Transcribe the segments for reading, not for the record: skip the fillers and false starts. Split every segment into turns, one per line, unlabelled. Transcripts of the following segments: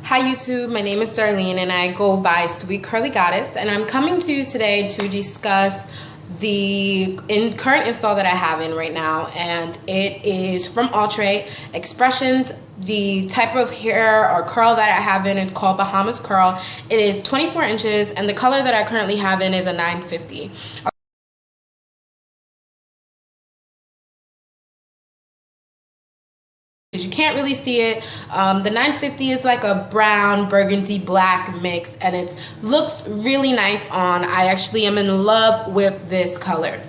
Hi YouTube, my name is Darlene and I go by Sweet Curly Goddess, and I'm coming to you today to discuss the current install that I have in right now, and it is from Outre, XPressions. The type of hair or curl that I have in is called Bahamas curl. It is 24 inches and the color that I currently have in is a 950. You can't really see it. The 950 is like a brown burgundy black mix, and it looks really nice on. I actually am in love with this color.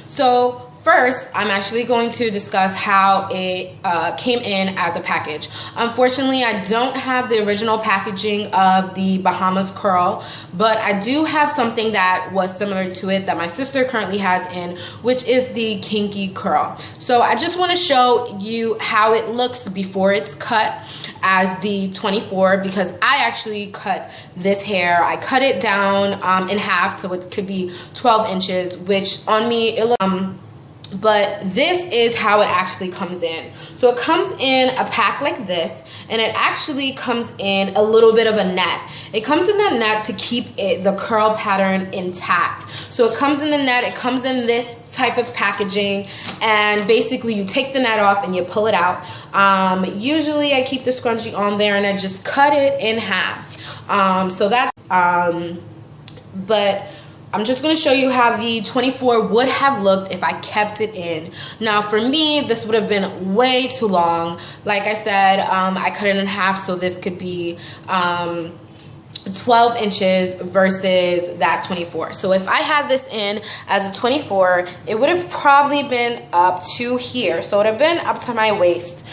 So first, I'm actually going to discuss how it came in as a package. Unfortunately, I don't have the original packaging of the Bahamas curl, but I do have something that was similar to it that my sister currently has in, which is the kinky curl. So I just want to show you how it looks before it's cut as the 24, because I actually cut this hair. I cut it down in half, so it could be 12 inches, which on me, it looks but this is how it actually comes in. So it comes in a pack like this, and it actually comes in a little bit of a net. It comes in that net to keep the curl pattern intact. So it comes in the net, it comes in this type of packaging, and basically you take the net off and you pull it out. Usually I keep the scrunchie on there and I just cut it in half. So that's, but I'm just going to show you how the 24 would have looked if I kept it in. Now for me, this would have been way too long. Like I said, I cut it in half, so this could be 12 inches versus that 24. So if I had this in as a 24, it would have probably been up to here. So it would have been up to my waist,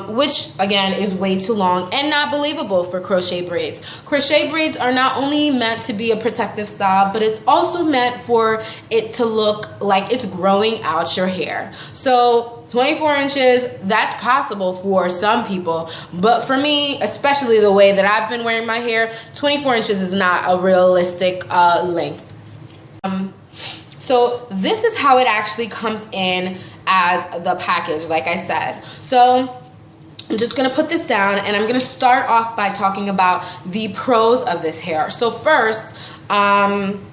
which again is way too long and not believable for crochet braids. Crochet braids are not only meant to be a protective style, but it's also meant for it to look like it's growing out your hair. So 24 inches, that's possible for some people, but for me, especially the way that I've been wearing my hair, 24 inches is not a realistic length. So this is how it actually comes in as the package, like I said. So I'm just gonna put this down, and I'm gonna start off by talking about the pros of this hair. So first, I'm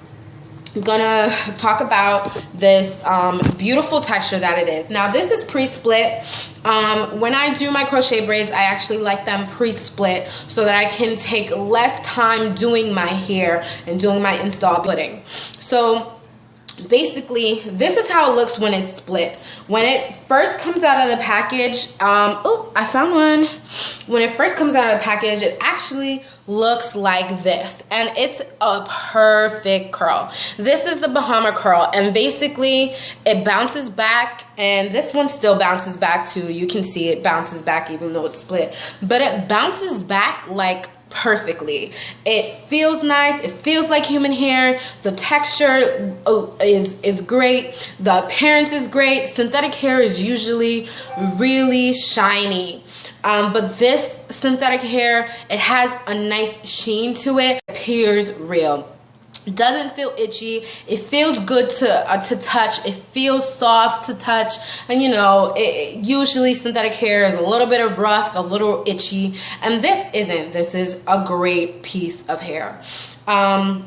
gonna talk about this beautiful texture that it is. Now this is pre-split. When I do my crochet braids, I actually like them pre-split so that I can take less time doing my hair and doing my install splitting. So basically, this is how it looks when it's split. When it first comes out of the package, oh, I found one. When it first comes out of the package, it actually looks like this, and it's a perfect curl. This is the Bahama curl, and basically it bounces back, and this one still bounces back too. You can see it bounces back even though it's split, but it bounces back like perfectly. It feels nice. It feels like human hair. The texture is great. The appearance is great. Synthetic hair is usually really shiny, but this synthetic hair, it has a nice sheen to it. It appears real. It doesn't feel itchy. It feels good to touch. It feels soft to touch. And you know, usually synthetic hair is a little bit of rough, a little itchy. And this isn't. This is a great piece of hair. And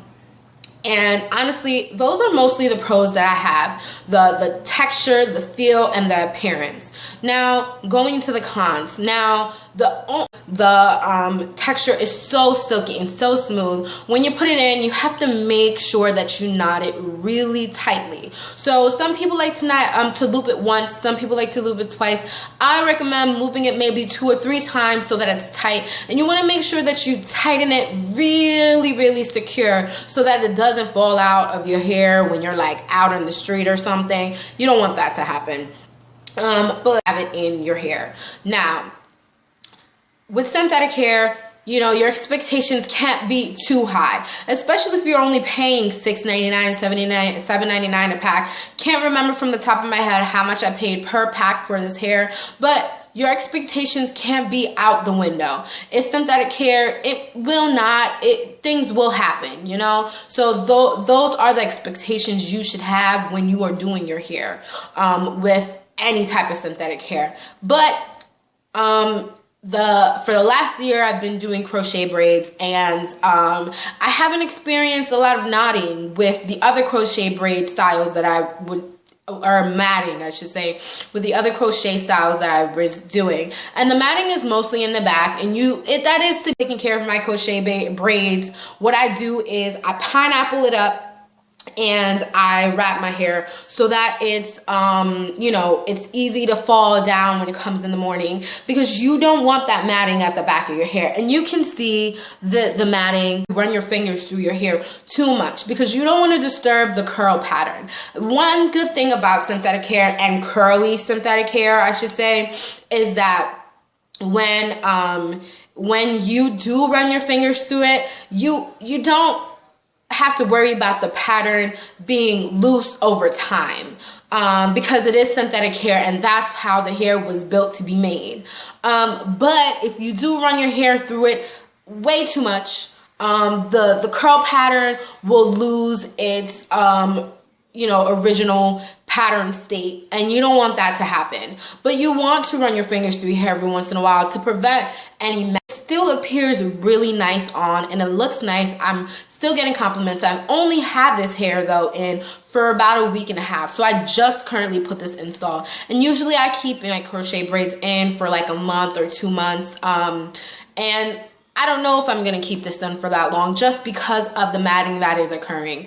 honestly, those are mostly the pros that I have. The texture, the feel, and the appearance. Now, going to the cons. Now, the texture is so silky and so smooth. When you put it in, you have to make sure that you knot it really tightly. So some people like to loop it once. Some people like to loop it twice. I recommend looping it maybe 2 or 3 times so that it's tight. And you want to make sure that you tighten it really, really secure so that it doesn't fall out of your hair when you're like out in the street or something. You don't want that to happen. But have it in your hair. Now, with synthetic hair, you know, your expectations can't be too high, especially if you're only paying $6.99, $7.99 a pack. Can't remember from the top of my head how much I paid per pack for this hair, but your expectations can't be out the window. It's synthetic hair. It will not, things will happen, you know? So those are the expectations you should have when you are doing your hair with any type of synthetic hair. But for the last year, I've been doing crochet braids, and I haven't experienced a lot of knotting with the other crochet braid styles that I would, or matting, I should say, with the other crochet styles that I was doing. And the matting is mostly in the back, and that is to taking care of my crochet braids. What I do is I pineapple it up, and I wrap my hair so that it's, you know, it's easy to fall down when it comes in the morning, because you don't want that matting at the back of your hair. And you can see the matting, run your fingers through your hair too much, because you don't want to disturb the curl pattern. One good thing about synthetic hair, and curly synthetic hair, I should say, is that when you do run your fingers through it, you don't have to worry about the pattern being loose over time, because it is synthetic hair, and that's how the hair was built to be made. But if you do run your hair through it way too much, the curl pattern will lose its you know, original pattern state, and you don't want that to happen. But you want to run your fingers through your hair every once in a while to prevent any mess. It still appears really nice on, and it looks nice. I'm still getting compliments. I've only had this hair though in for about a week and a half, so I just currently put this install. And usually I keep my crochet braids in for like a month or 2 months, and I don't know if I'm gonna keep this done for that long, just because of the matting that is occurring.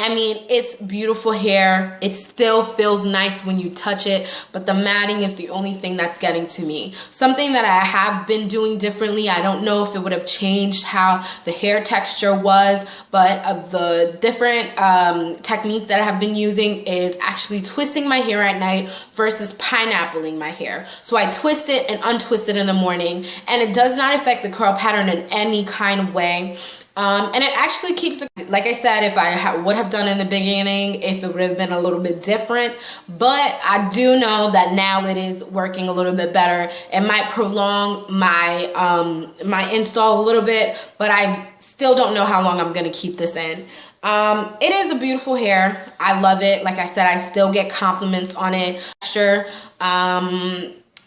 I mean, it's beautiful hair. It still feels nice when you touch it, but the matting is the only thing that's getting to me. Something that I have been doing differently, I don't know if it would have changed how the hair texture was, but the different technique that I have been using is actually twisting my hair at night versus pineappling my hair. So I twist it and untwist it in the morning, and it does not affect the curl pattern in any kind of way. And it actually keeps, like I said, if I would have done in the beginning, if it would have been a little bit different, but I do know that now it is working a little bit better. It might prolong my, my install a little bit, but I still don't know how long I'm going to keep this in. It is a beautiful hair. I love it. Like I said, I still get compliments on it. Sure.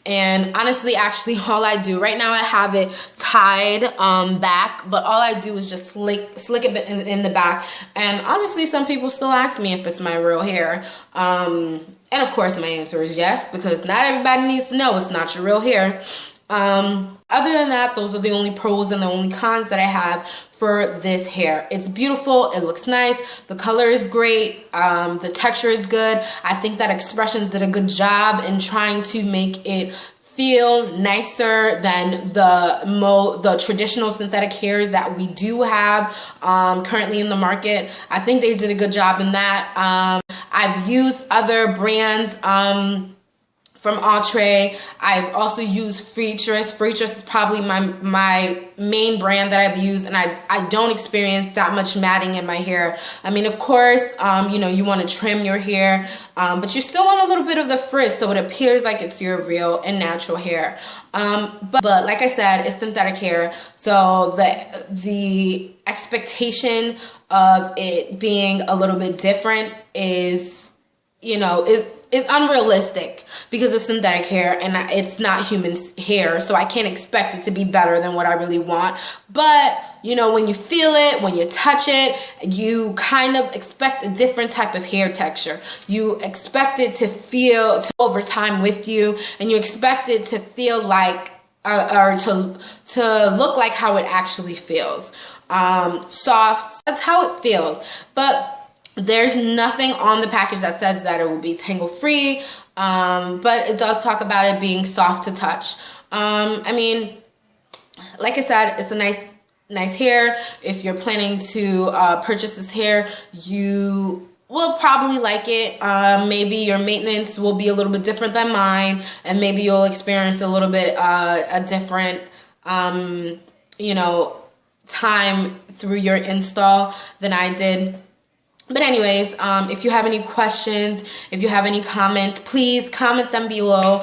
And honestly, actually, all I do right now, I have it tied back, but all I do is just slick it in the back. And honestly, some people still ask me if it's my real hair. And of course, my answer is yes, because not everybody needs to know it's not your real hair. Other than that, those are the only pros and the only cons that I have for this hair. It's beautiful. It looks nice. The color is great. The texture is good. I think that XPressions did a good job in trying to make it feel nicer than the traditional synthetic hairs that we do have currently in the market. I think they did a good job in that. I've used other brands from Outre. I've also used Freetress. Freetress is probably my main brand that I've used, and I don't experience that much matting in my hair. I mean, of course, you know, you want to trim your hair, but you still want a little bit of the frizz so it appears like it's your real and natural hair. But like I said, it's synthetic hair, so the expectation of it being a little bit different is, you know, is unrealistic, because it's synthetic hair and it's not human hair, so I can't expect it to be better than what I really want. But, you know, when you feel it, when you touch it, you kind of expect a different type of hair texture. You expect it to feel over time with you, and you expect it to feel like, or to look like how it actually feels. Soft, that's how it feels. But there's nothing on the package that says that it will be tangle free, but it does talk about it being soft to touch. I mean, like I said, it's a nice hair. If you're planning to purchase this hair, you will probably like it. Maybe your maintenance will be a little bit different than mine, and maybe you'll experience a little bit a different, you know, time through your install than I did. But anyways, if you have any questions, if you have any comments, please comment them below.